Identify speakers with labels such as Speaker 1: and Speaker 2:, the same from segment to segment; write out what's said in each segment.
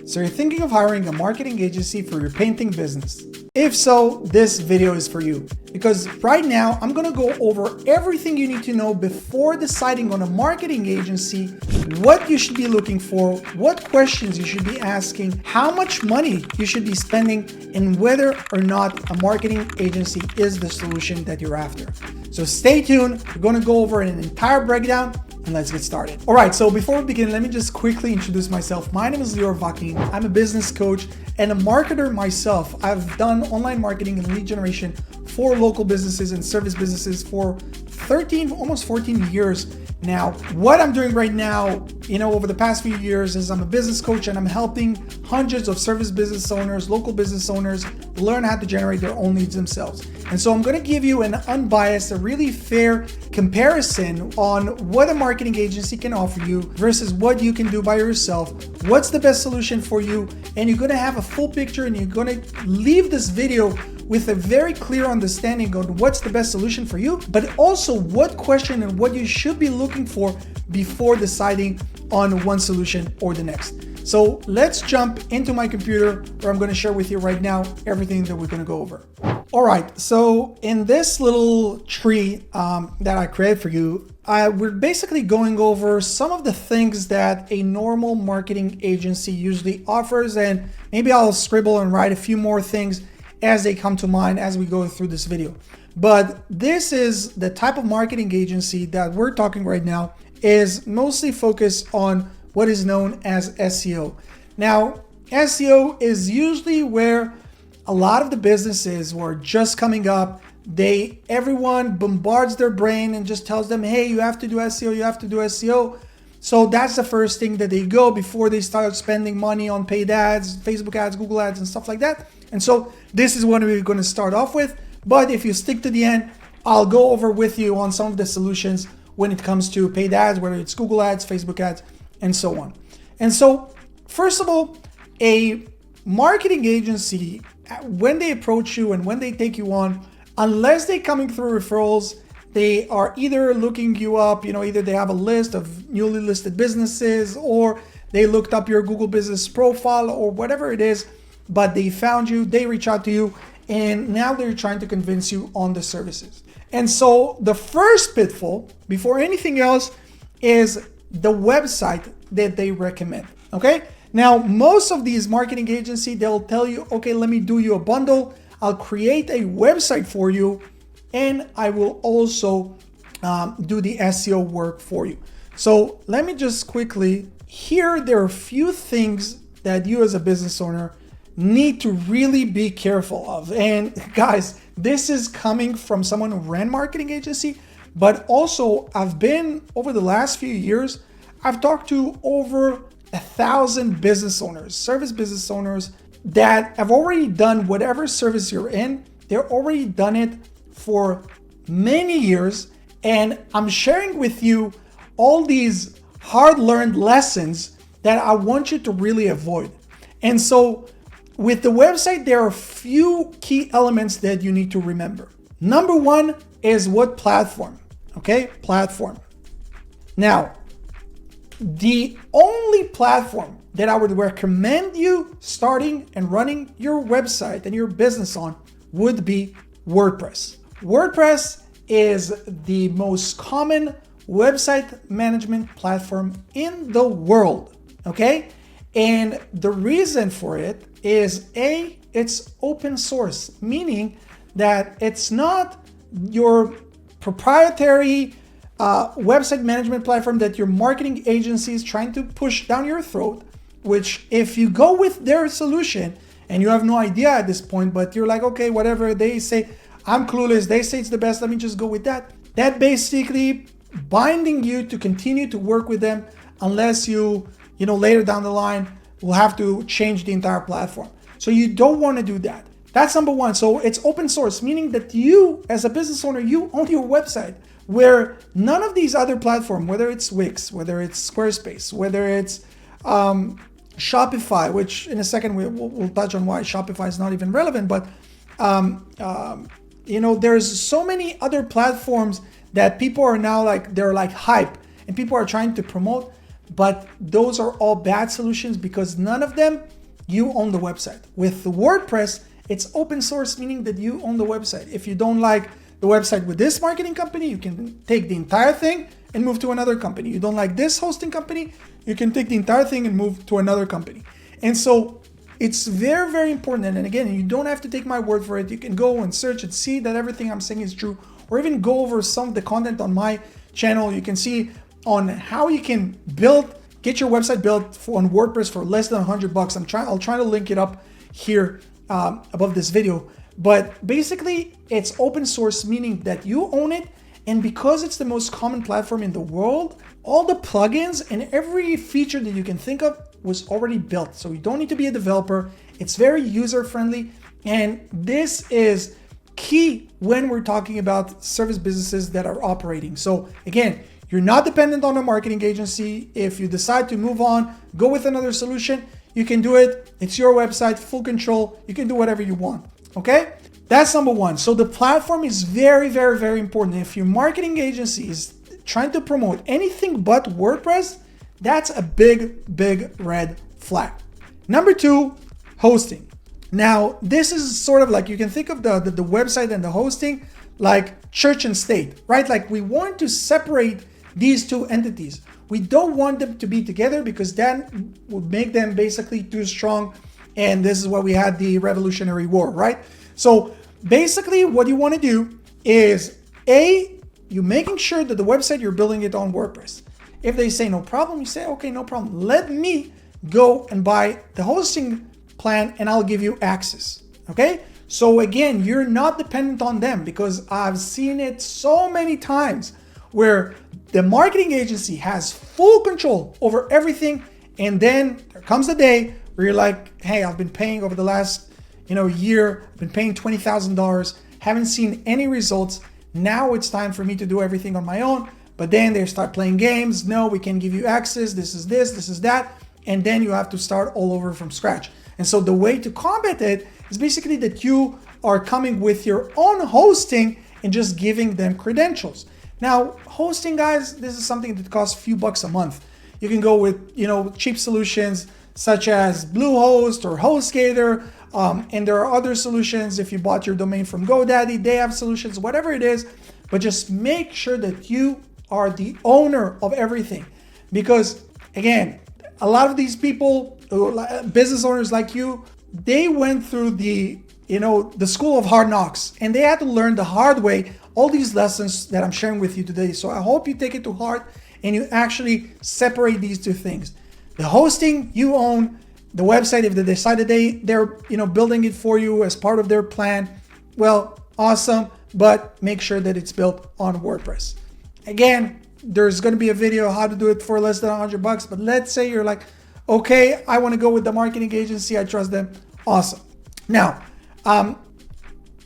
Speaker 1: So you're thinking of hiring a marketing agency for your painting business. If so, this video is for you, because right now I'm gonna go over everything you need to know before deciding on a marketing agency, what you should be looking for, what questions you should be asking, how much money you should be spending, and whether or not a marketing agency is the solution that you're after. So stay tuned, we're gonna go over an entire breakdown, and let's get started. All right, so before we begin, let me just quickly introduce myself. My name is Lior Vakin. I'm a business coach and a marketer myself. I've done online marketing and lead generation for local businesses and service businesses for 13, almost 14 years now. What I'm doing right now, over the past few years is I'm a business coach and I'm helping hundreds of service business owners, local business owners learn how to generate their own leads themselves. And so I'm going to give you an unbiased, a really fair comparison on what a marketing agency can offer you versus what you can do by yourself. What's the best solution for you? And you're going to have a full picture, and you're going to leave this video with a very clear understanding on what's the best solution for you, but also what question and what you should be looking for before deciding on one solution or the next. So let's jump into my computer, where I'm going to share with you right now everything that we're going to go over. All right, so in this little tree that I created for you, we're basically going over some of the things that a normal marketing agency usually offers, and maybe I'll scribble and write a few more things as they come to mind as we go through this video. But this is the type of marketing agency that we're talking right now, is mostly focused on what is known as SEO. Now, SEO is usually where a lot of the businesses who are just coming up, everyone bombards their brain and just tells them, hey, you have to do SEO, you have to do SEO. So that's the first thing that they go before they start spending money on paid ads, Facebook ads, Google ads, and stuff like that. And so this is what we're going to start off with. But if you stick to the end, I'll go over with you on some of the solutions when it comes to paid ads, whether it's Google ads, Facebook ads, and so on. And so, first of all, a marketing agency, when they approach you and when they take you on, unless they're coming through referrals, they are either looking you up, either they have a list of newly listed businesses, or they looked up your Google business profile, or whatever it is, but they found you, they reach out to you, and now they're trying to convince you on the services. And so the first pitfall, before anything else, is the website that they recommend, okay? Now, most of these marketing agencies, they'll tell you, okay, let me do you a bundle. I'll create a website for you, and I will also do the SEO work for you. So let me just quickly, here there are a few things that you as a business owner need to really be careful of. And guys, this is coming from someone who ran marketing agency, but also I've been, over the last few years, I've talked to over 1,000 business owners, service business owners that have already done whatever service you're in. They're already done it for many years. And I'm sharing with you all these hard-learned lessons that I want you to really avoid. And so with the website, there are a few key elements that you need to remember. Number one is what platform, okay? Platform. Now, the only platform that I would recommend you starting and running your website and your business on would be WordPress. WordPress is the most common website management platform in the world, okay? And the reason for it is it's open source, meaning that it's not your proprietary website management platform that your marketing agency is trying to push down your throat, which if you go with their solution and you have no idea at this point, but you're like, okay, whatever they say, I'm clueless, they say it's the best, let me just go with that. That basically binding you to continue to work with them unless you later down the line will have to change the entire platform. So you don't want to do that. That's number one. So it's open source, meaning that you as a business owner, you own your website, where none of these other platforms, whether it's Wix, whether it's Squarespace, whether it's Shopify, which in a second we'll touch on why Shopify is not even relevant, but there's so many other platforms that people are now they're hype and people are trying to promote. but those are all bad solutions because none of them, you own the website. With the WordPress, it's open source, meaning that you own the website. If you don't like the website with this marketing company, you can take the entire thing and move to another company. You don't like this hosting company, you can take the entire thing and move to another company. And so it's very, very important. And again, you don't have to take my word for it. You can go and search and see that everything I'm saying is true, or even go over some of the content on my channel. You can see on how you can get your website built on WordPress for less than $100. I'll try to link it up here above this video. But basically, it's open source, meaning that you own it. And because it's the most common platform in the world, all the plugins and every feature that you can think of was already built. So you don't need to be a developer. It's very user-friendly. And this is key when we're talking about service businesses that are operating. So again, you're not dependent on a marketing agency. If you decide to move on, go with another solution, you can do it. It's your website, full control. You can do whatever you want. Okay? That's number one. So the platform is very, very, very important. If your marketing agency is trying to promote anything but WordPress, that's a big, big red flag. Number two, hosting. Now, this is sort of like, you can think of the website and the hosting like church and state, right? Like we want to separate these two entities. We don't want them to be together because that would make them basically too strong. And this is why we had the Revolutionary War, right? So basically what you want to do is you're making sure that the website, you're building it on WordPress. If they say no problem, you say, okay, no problem. Let me go and buy the hosting plan and I'll give you access. Okay. So again, you're not dependent on them because I've seen it so many times where the marketing agency has full control over everything. And then there comes the day where you're like, hey, I've been paying over the last year, I've been paying $20,000, haven't seen any results. Now it's time for me to do everything on my own. But then they start playing games. No, we can give you access. This is this, this is that. And then you have to start all over from scratch. And so the way to combat it is basically that you are coming with your own hosting and just giving them credentials. Now, hosting, guys, this is something that costs a few bucks a month. You can go with, cheap solutions such as Bluehost or HostGator. And there are other solutions. If you bought your domain from GoDaddy, they have solutions, whatever it is. But just make sure that you are the owner of everything. Because again, a lot of these people, business owners like you, they went through the school of hard knocks and they had to learn the hard way all these lessons that I'm sharing with you today. So I hope you take it to heart and you actually separate these two things. The hosting you own, the website, if they decided they're building it for you as part of their plan, well, awesome, but make sure that it's built on WordPress. Again, there's going to be a video how to do it for less than $100, but let's say you're like, okay, I want to go with the marketing agency, I trust them. Awesome. Now,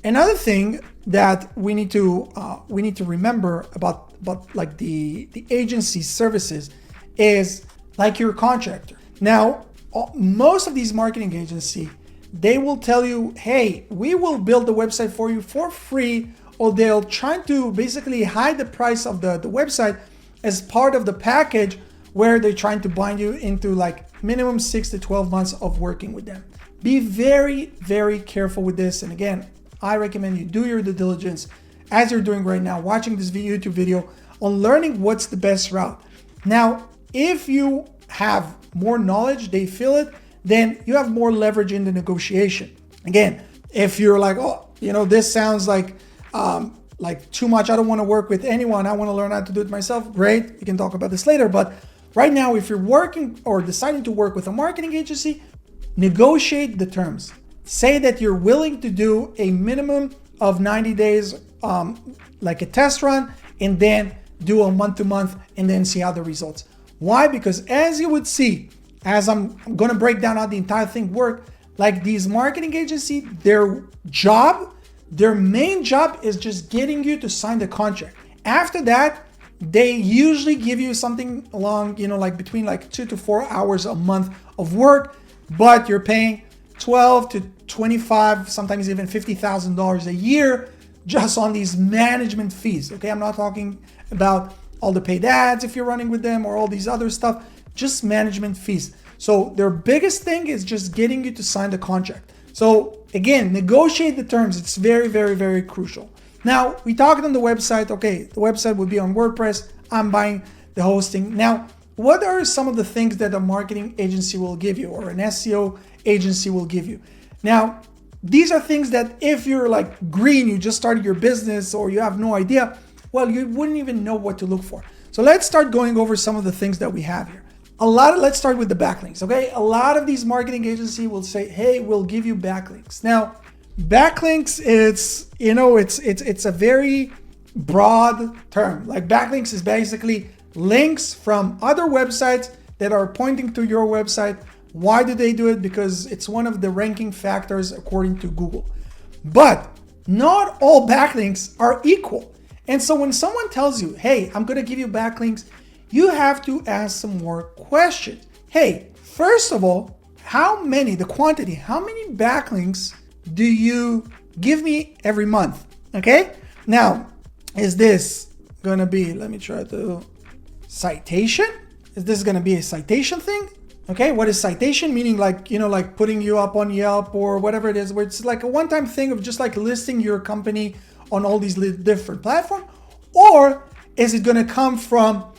Speaker 1: another thing that we need to remember about like the agency services is like your contractor. Now, most of these marketing agencies, they will tell you, hey, we will build the website for you for free, or they'll try to basically hide the price of the website as part of the package where they're trying to bind you into like minimum 6 to 12 months of working with them. Be very, very careful with this. And again, I recommend you do your due diligence as you're doing right now, watching this YouTube video on learning what's the best route. Now, if you have more knowledge, they feel it, then you have more leverage in the negotiation. Again, if you're like, oh, this sounds like too much, I don't want to work with anyone, I want to learn how to do it myself, great, we can talk about this later. But right now, if you're working or deciding to work with a marketing agency, negotiate the terms. Say that you're willing to do a minimum of 90 days, like a test run, and then do a month to month and then see how the results. Why? Because as you would see, as I'm going to break down how the entire thing works, like these marketing agencies, their main job is just getting you to sign the contract. After that, they usually give you something along, like between like 2 to 4 hours a month of work, but you're paying 12 to 25, sometimes even $50,000 a year just on these management fees. Okay, I'm not talking about all the paid ads if you're running with them or all these other stuff. just management fees. So their biggest thing is just getting you to sign the contract. So again, negotiate the terms. It's very, very, very crucial. Now, we talked on the website. Okay, the website would be on WordPress. I'm buying the hosting. Now, what are some of the things that a marketing agency will give you or an SEO agency will give you? Now, these are things that if you're like green, you just started your business or you have no idea, well, you wouldn't even know what to look for. So let's start going over some of the things that we have here. Let's start with the backlinks, okay? A lot of these marketing agencies will say, hey, we'll give you backlinks. Now, backlinks, it's a very broad term. Like backlinks is basically links from other websites that are pointing to your website. Why do they do it? Because it's one of the ranking factors according to Google. But not all backlinks are equal. And so when someone tells you, hey, I'm going to give you backlinks, you have to ask some more questions. Hey, first of all, how many backlinks do you give me every month? Okay. Now, is this going to be, let me try to, citation? Is this going to be a citation thing? Okay. What is citation? Meaning like, like putting you up on Yelp or whatever it is, where it's like a one-time thing of just like listing your company on all these different platforms? Or is it going to come from,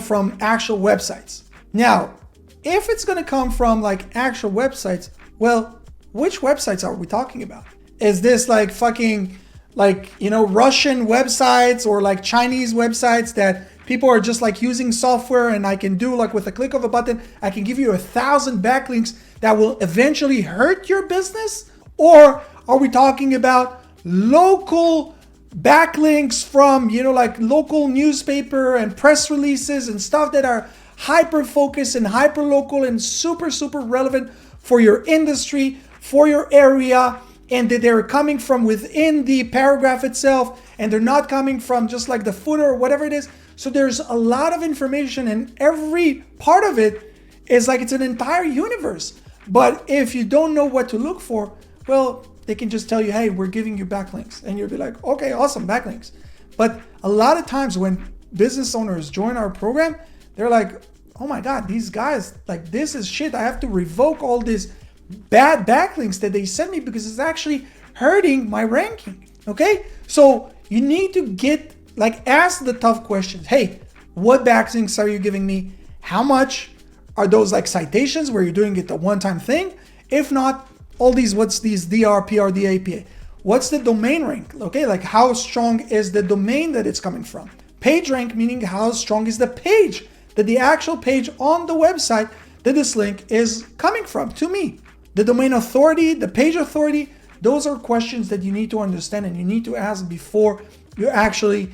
Speaker 1: from actual websites? Now, if it's going to come from like actual websites, well, which websites are we talking about? Is this like fucking Russian websites or like Chinese websites that people are just like using software and I can do like with a click of a button, I can give you 1,000 backlinks that will eventually hurt your business? Or are we talking about local backlinks from, like local newspaper and press releases and stuff that are hyper focused and hyper local and super, super relevant for your industry, for your area, and that they're coming from within the paragraph itself and they're not coming from just like the footer or whatever it is. So there's a lot of information and every part of it is like it's an entire universe. But if you don't know what to look for, well, they can just tell you, hey, we're giving you backlinks. And you'll be like, okay, awesome, backlinks. But a lot of times when business owners join our program, they're like, oh my God, these guys, like this is shit. I have to revoke all these bad backlinks that they sent me because it's actually hurting my ranking. Okay. So you need to ask the tough questions. Hey, what backlinks are you giving me? How much are those like citations where you're doing it a one-time thing? If not, all these, what's these DR, PR, DAPA? What's the domain rank? Okay, like how strong is the domain that it's coming from? Page rank, meaning how strong is the page, that the actual page on the website that this link is coming from to me. The domain authority, the page authority, those are questions that you need to understand and you need to ask before you're actually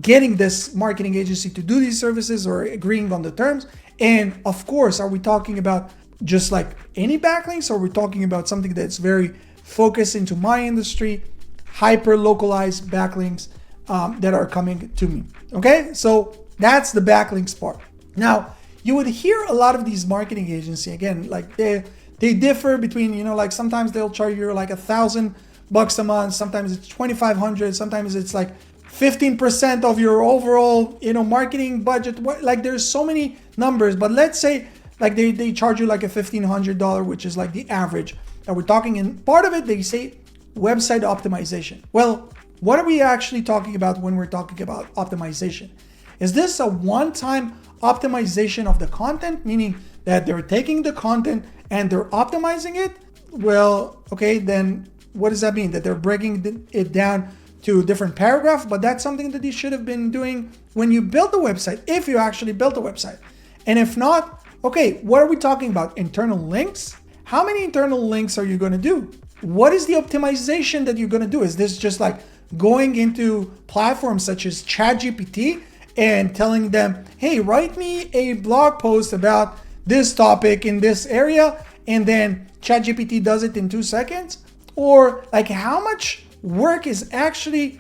Speaker 1: getting this marketing agency to do these services or agreeing on the terms. And of course, are we talking about just like any backlinks, or we're talking about something that's very focused into my industry, hyper localized backlinks that are coming to me? Okay, so that's the backlinks part. Now, you would hear a lot of these marketing agencies, again, like they differ between, like sometimes they'll charge you like $1,000 a month, sometimes it's $2,500, sometimes it's like 15% of your overall, marketing budget. Like there's so many numbers, but let's say like they charge you like a $1,500, which is like the average that we're talking. And part of it, they say website optimization. Well, what are we actually talking about when we're talking about optimization? Is this a one-time optimization of the content, meaning that they're taking the content and they're optimizing it? Well, okay, then what does that mean? That they're breaking it down to a different paragraph? But that's something that you should have been doing when you built the website, if you actually built a website. And if not, okay, what are we talking about? Internal links? How many internal links are you going to do? What is the optimization that you're going to do? Is this just like going into platforms such as ChatGPT and telling them, hey, write me a blog post about this topic in this area, and then ChatGPT does it in 2 seconds? Or like how much work is actually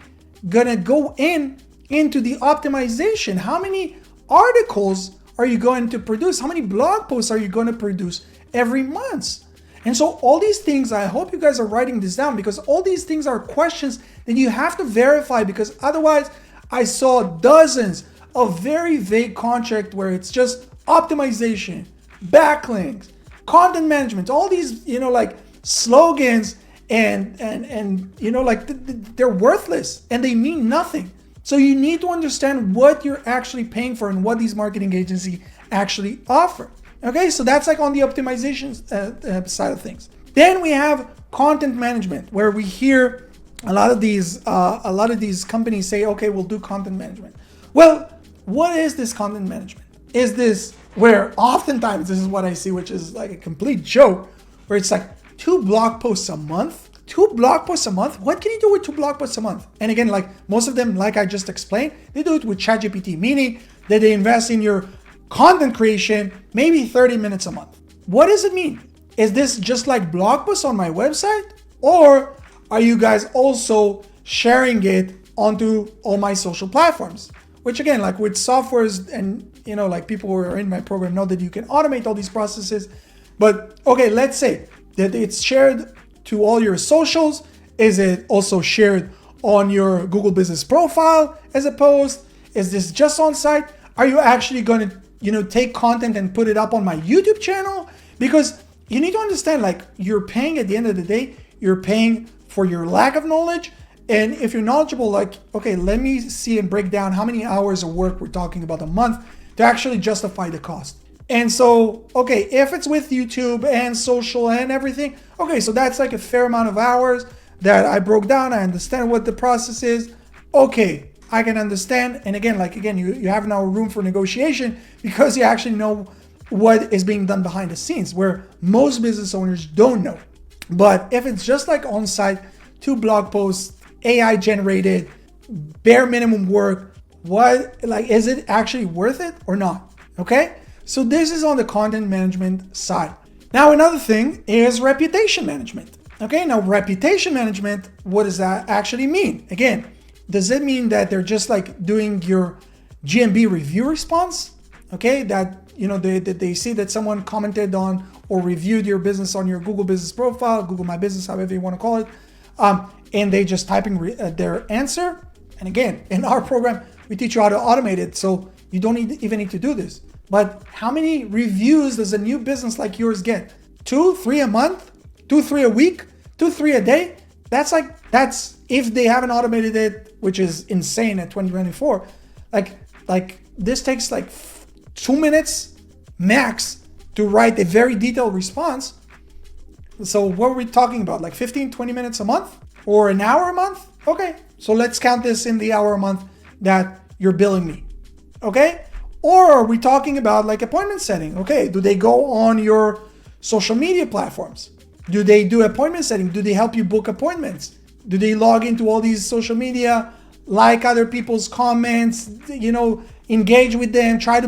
Speaker 1: going to go into the optimization? How many articles are you going to produce? How many blog posts are you going to produce every month? And so all these things, I hope you guys are writing this down, because all these things are questions that you have to verify, because otherwise I saw dozens of very vague contracts where it's just optimization, backlinks, content management, all these, like slogans and like they're worthless and they mean nothing. So you need to understand what you're actually paying for and what these marketing agencies actually offer. Okay, so that's like on the optimization side of things. Then we have content management, where we hear a lot of these companies say, okay, we'll do content management. Well, what is this content management? Is this where oftentimes this is what I see, which is like a complete joke, where it's like 2 blog posts a month? 2 blog posts a month? What can you do with 2 blog posts a month? And again, like most of them, like I just explained, they do it with ChatGPT, meaning that they invest in your content creation, maybe 30 minutes a month. What does it mean? Is this just like blog posts on my website? Or are you guys also sharing it onto all my social platforms? Which again, like with softwares and, like people who are in my program know that you can automate all these processes. But okay, let's say that it's shared to all your socials. Is it also shared on your Google Business Profile as a post? Is this just on site? Are you actually going to, take content and put it up on my YouTube channel? Because you need to understand, like, you're paying at the end of the day, you're paying for your lack of knowledge. And if you're knowledgeable, like, okay, let me see and break down how many hours of work we're talking about a month to actually justify the cost. And so, okay, if it's with YouTube and social and everything, okay, so that's like a fair amount of hours that I broke down. I understand what the process is. Okay, I can understand. And again, you have now room for negotiation because you actually know what is being done behind the scenes, where most business owners don't know. But if it's just like on-site, 2 blog posts, AI generated, bare minimum work, is it actually worth it or not? Okay? So this is on the content management side. Now, another thing is reputation management. Okay, now reputation management, what does that actually mean? Again, does it mean that they're just like doing your GMB review response? Okay, that they see that someone commented on or reviewed your business on your Google Business Profile, Google My Business, however you want to call it, and they just typing their answer. And again, in our program, we teach you how to automate it, so you don't even need to do this. But how many reviews does a new business like yours get? 2, 3 a month? 2, 3 a week? 2, 3 a day? That's if they haven't automated it, which is insane at 2024. Like this takes like 2 minutes max to write a very detailed response. So what are we talking about? Like 15, 20 minutes a month or an hour a month? Okay, so let's count this in the hour a month that you're billing me. Okay? Or are we talking about like appointment setting? Okay, do they go on your social media platforms? Do they do appointment setting? Do they help you book appointments? Do they log into all these social media, like other people's comments, engage with them, try to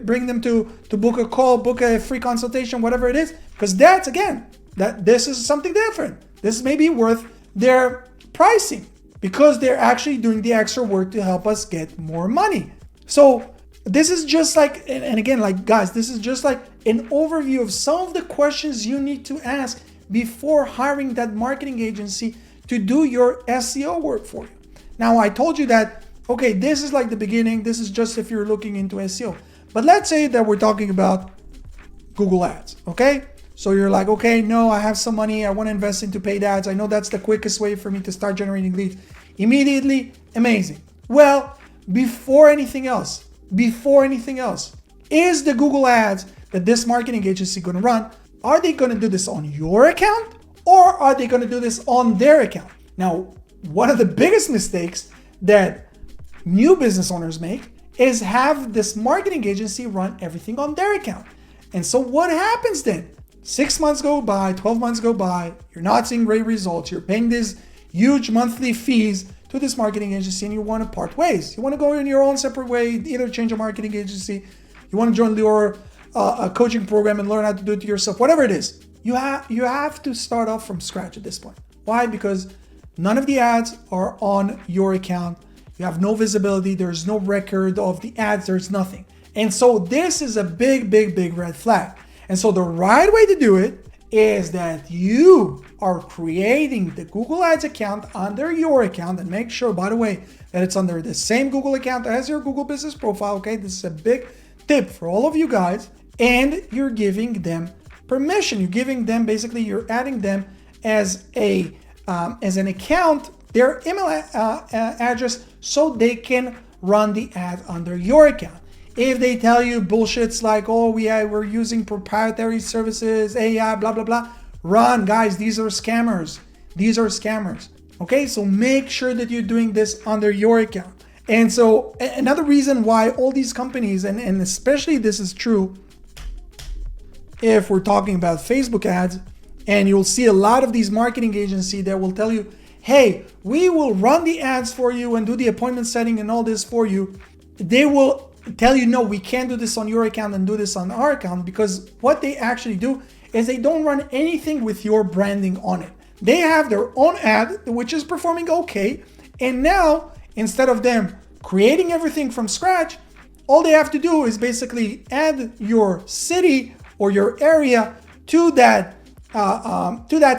Speaker 1: bring them to book a call, book a free consultation, whatever it is? Because this is something different. This may be worth their pricing because they're actually doing the extra work to help us get more money. So this is just like, and again, like guys, this is just like an overview of some of the questions you need to ask before hiring that marketing agency to do your SEO work for you. Now, I told you that, okay, this is like the beginning. This is just if you're looking into SEO. But let's say that we're talking about Google Ads, okay? So you're like, okay, no, I have some money. I want to invest into paid ads. I know that's the quickest way for me to start generating leads immediately. Amazing. Well, before anything else, is the Google Ads that this marketing agency going to run, are they going to do this on your account or are they going to do this on their account? Now, one of the biggest mistakes that new business owners make is have this marketing agency run everything on their account. And so what happens then? 6 months go by, 12 months go by, you're not seeing great results, you're paying these huge monthly fees to this marketing agency and you want to part ways. You want to go in your own separate way, either change a marketing agency, you want to join your coaching program and learn how to do it yourself, whatever it is. You have to start off from scratch at this point. Why? Because none of the ads are on your account. You have no visibility. There's no record of the ads. There's nothing. And so this is a big, big, big red flag. And so the right way to do it is that you are creating the Google Ads account under your account, and make sure, by the way, that it's under the same Google account as your Google Business Profile. Okay, this is a big tip for all of you guys, and you're giving them permission. You're giving them, basically, you're adding them as an account, their email address, so they can run the ad under your account. If they tell you bullshits like, oh, we're using proprietary services, AI, blah, blah, blah, run, guys. These are scammers. These are scammers. Okay, so make sure that you're doing this under your account. And so another reason why all these companies, and especially this is true if we're talking about Facebook ads, and you'll see a lot of these marketing agencies that will tell you, hey, we will run the ads for you and do the appointment setting and all this for you. They will tell you, no, we can't do this on your account and do this on our account, because what they actually do is they don't run anything with your branding on it. They have their own ad, which is performing okay. And now, instead of them creating everything from scratch, all they have to do is basically add your city or your area to that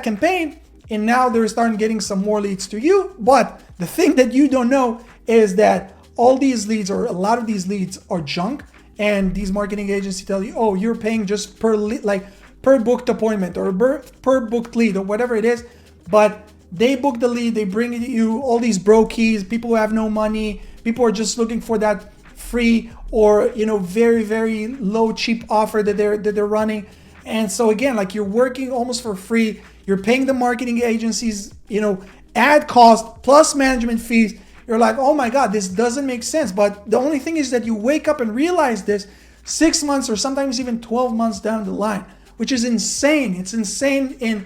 Speaker 1: campaign. And now they're starting getting some more leads to you. But the thing that you don't know is that all these leads, or a lot of these leads, are junk. And these marketing agencies tell you, oh, you're paying just per lead, like per booked appointment or per booked lead or whatever it is. But they book the lead, they bring you all these brokies, people who have no money, people are just looking for that free or, very, very low, cheap offer that they're running. And so again, like, you're working almost for free. You're paying the marketing agencies, ad cost plus management fees. You're like, oh my God, this doesn't make sense. But the only thing is that you wake up and realize this 6 months or sometimes even 12 months down the line, which is insane. It's insane. And,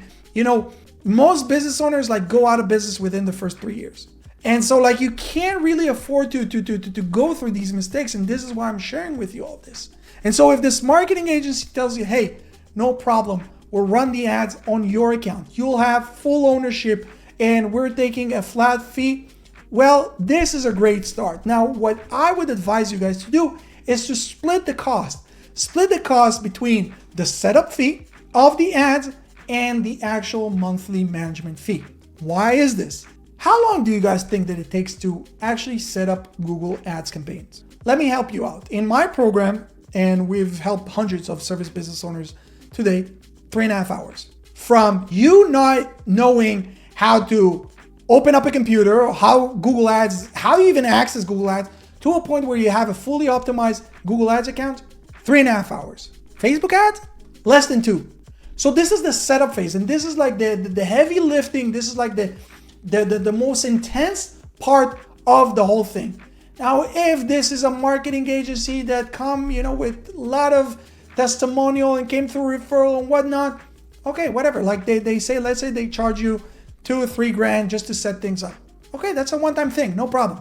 Speaker 1: most business owners go out of business within the first 3 years. And so you can't really afford to go through these mistakes. And this is why I'm sharing with you all this. And so if this marketing agency tells you, hey, no problem, we'll run the ads on your account, you'll have full ownership, and we're taking a flat fee, well, this is a great start. Now, what I would advise you guys to do is to split the cost. Split the cost between the setup fee of the ads and the actual monthly management fee. Why is this? How long do you guys think that it takes to actually set up Google Ads campaigns? Let me help you out. In my program, and we've helped hundreds of service business owners today, 3.5 hours. From you not knowing how to open up a computer, or how Google Ads, how you even access Google Ads, to a point where you have a fully optimized Google Ads account, 3.5 hours. Facebook ads, less than 2. So this is the setup phase, and this is like the heavy lifting. This is like the most intense part of the whole thing. Now, if this is a marketing agency that come, with a lot of testimonial and came through referral and whatnot, okay, whatever. Like they say, let's say they charge you $2 or $3 grand just to set things up. Okay, that's a one-time thing, no problem.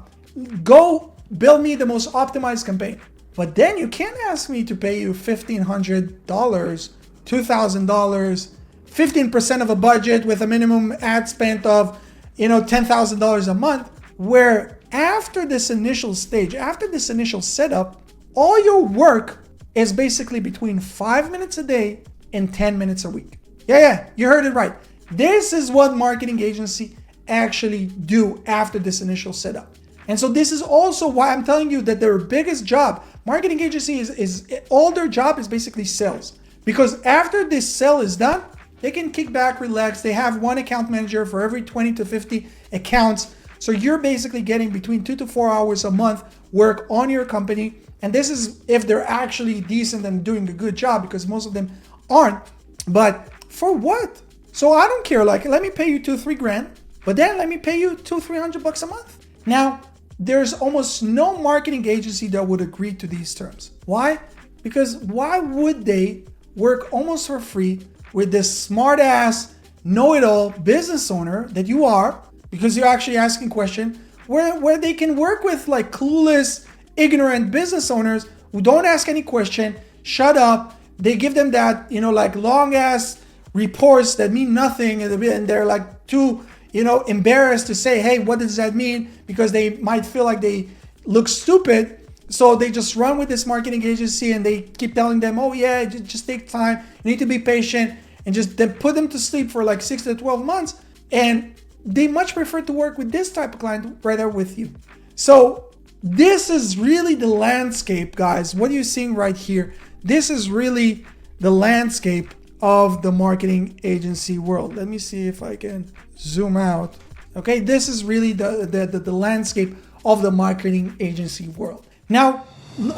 Speaker 1: Go build me the most optimized campaign. But then you can't ask me to pay you $1,500, $2,000, 15% of a budget with a minimum ad spend of, $10,000 a month, where after this initial stage, after this initial setup, all your work is basically between 5 minutes a day and 10 minutes a week. Yeah, you heard it right. This is what marketing agency actually do after this initial setup. And so this is also why I'm telling you that their biggest job, marketing agency is all their job is basically sales. Because after this sale is done, they can kick back, relax. They have one account manager for every 20 to 50 accounts. So you're basically getting between 2 to 4 hours a month work on your company. And this is if they're actually decent and doing a good job, because most of them aren't. But for what? So I don't care. Let me pay you $2-3 grand, but then let me pay you $200-300 a month. Now, there's almost no marketing agency that would agree to these terms. Why? Because why would they work almost for free with this smart ass, know-it-all business owner that you are, because you're actually asking questions, where they can work with clueless, ignorant business owners who don't ask any question, shut up. They give them that, long ass reports that mean nothing, and they're too, embarrassed to say, hey, what does that mean? Because they might feel like they look stupid. So they just run with this marketing agency and they keep telling them, oh yeah, just take time. You need to be patient, and just then put them to sleep for 6 to 12 months. And they much prefer to work with this type of client rather with you. So this is really the landscape, guys. What you're seeing right here, this is really the landscape of the marketing agency world. Let me see if I can zoom out. Okay, this is really the landscape of the marketing agency world. Now,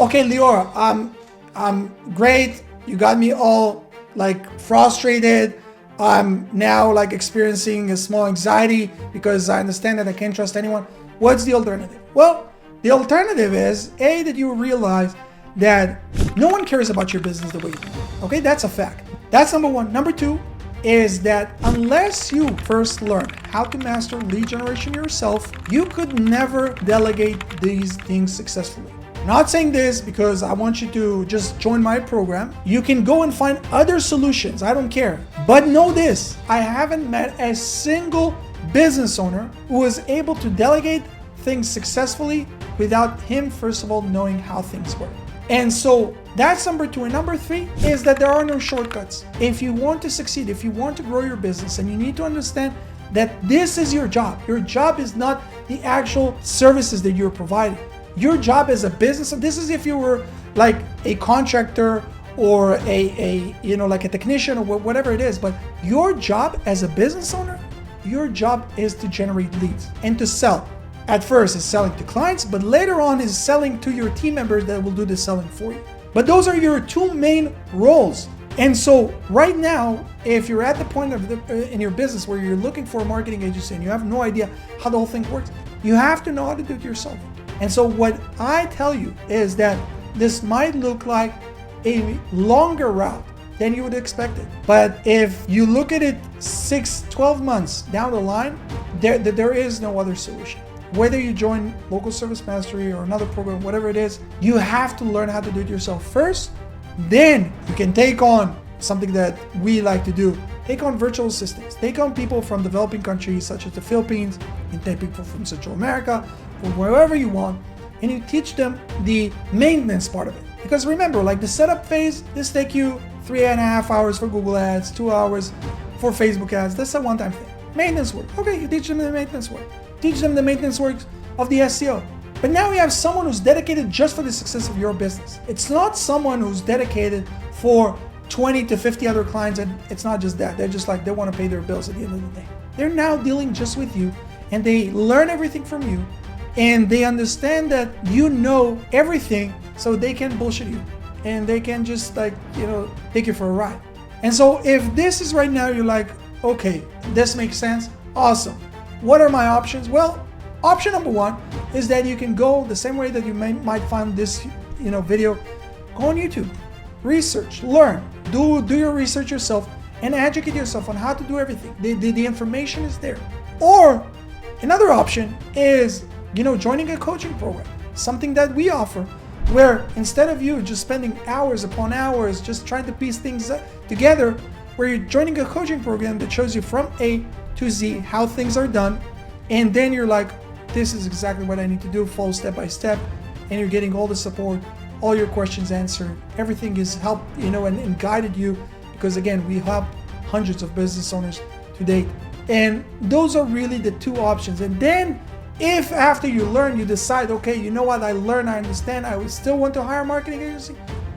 Speaker 1: okay, Lior, I'm great. You got me all like frustrated. I'm now like experiencing a small anxiety because I understand that I can't trust anyone. What's the alternative? Well, the alternative is that you realize that no one cares about your business the way you do. Okay, that's a fact. That's number one. Number two is that unless you first learn how to master lead generation yourself, you could never delegate these things successfully. I'm not saying this because I want you to just join my program. You can go and find other solutions. I don't care. But know this, I haven't met a single business owner who was able to delegate things successfully without him, first of all, knowing how things work. And so that's number two. And number three is that there are no shortcuts. If you want to succeed, if you want to grow your business, and you need to understand that this is your job. Your job is not the actual services that you're providing. Your job as a business, this is if you were like a contractor or like a technician or whatever it is, but your job as a business owner, your job is to generate leads and to sell. At first, it's selling to clients, but later on is selling to your team members that will do the selling for you. But those are your two main roles. And so right now, if you're at the point in your business where you're looking for a marketing agency and you have no idea how the whole thing works, you have to know how to do it yourself. And so what I tell you is that this might look like a longer route than you would expect it. But if you look at it 6-12 months down the line, there is no other solution. Whether you join Local Service Mastery or another program, whatever it is, you have to learn how to do it yourself first. Then you can take on something that we like to do. Take on virtual assistants. Take on people from developing countries such as the Philippines. You can take people from Central America, from wherever you want, and you teach them the maintenance part of it. Because remember, like the setup phase, this take you 3.5 hours for Google Ads, 2 hours for Facebook ads. That's a one-time thing. Maintenance work. Okay, you teach them the maintenance work. Teach them the maintenance works of the SEO. But now you have someone who's dedicated just for the success of your business. It's not someone who's dedicated for 20 to 50 other clients, and it's not just that. They're just like, they want to pay their bills at the end of the day. They're now dealing just with you, and they learn everything from you, and they understand that you know everything, so they can bullshit you, and they can just take you for a ride. And so if this is right now, you're like, okay, this makes sense, awesome. What are my options? Well, option number one is that you can go the same way that you might find this video. Go on YouTube, research, learn, do your research yourself, and educate yourself on how to do everything. The information is there. Or another option is joining a coaching program, something that we offer, where instead of you just spending hours upon hours just trying to piece things together, where you're joining a coaching program that shows you from A to Z how things are done, and then you're like, this is exactly what I need to do, follow step by step, and you're getting all the support, all your questions answered, everything is helped, and guided you, because again, we help hundreds of business owners to date. And those are really the two options. And then if after you learn, you decide, okay, you know what, I learned, I understand, I would still want to hire a marketing agency,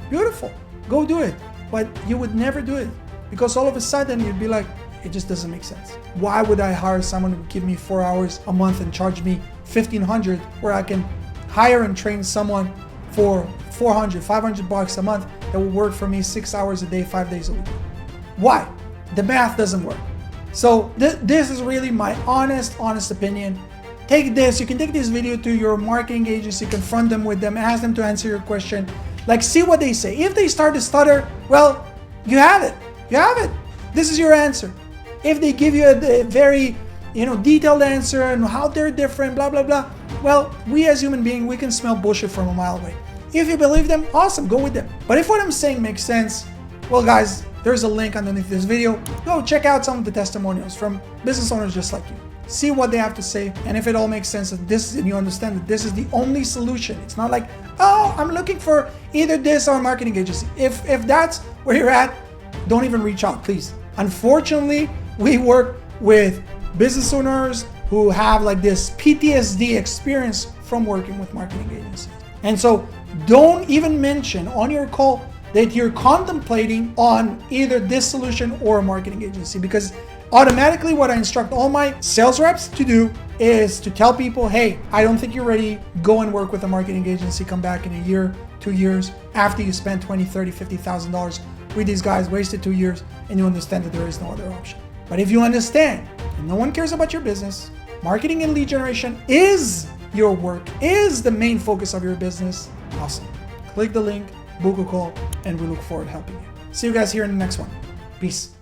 Speaker 1: beautiful, go do it. But you would never do it, because all of a sudden you'd be like, it just doesn't make sense. Why would I hire someone who would give me 4 hours a month and charge me $1,500, where I can hire and train someone for $400, $500 a month that will work for me 6 hours a day, 5 days a week? Why? The math doesn't work. So this is really my honest opinion. Take this, you can take this video to your marketing agency, confront them with them, ask them to answer your question. Like, see what they say. If they start to stutter, well, you have it. You have it. This is your answer. If they give you a very detailed answer and how they're different, blah, blah, blah, well, we as human beings, we can smell bullshit from a mile away. If you believe them, awesome, go with them. But if what I'm saying makes sense, well, guys, there's a link underneath this video. Go check out some of the testimonials from business owners just like you. See what they have to say, and if it all makes sense, and you understand that this is the only solution. It's not like, oh, I'm looking for either this or a marketing agency. If that's where you're at, don't even reach out, please. Unfortunately, we work with business owners who have like this PTSD experience from working with marketing agencies. And so don't even mention on your call that you're contemplating on either this solution or a marketing agency, because automatically what I instruct all my sales reps to do is to tell people, hey, I don't think you're ready. Go and work with a marketing agency. Come back in a year, 2 years, after you spend $20,000, $30,000, $50,000 with these guys, wasted 2 years, and you understand that there is no other option. But if you understand that no one cares about your business, marketing and lead generation is your work, is the main focus of your business, awesome. Click the link, book a call, and we look forward to helping you. See you guys here in the next one. Peace.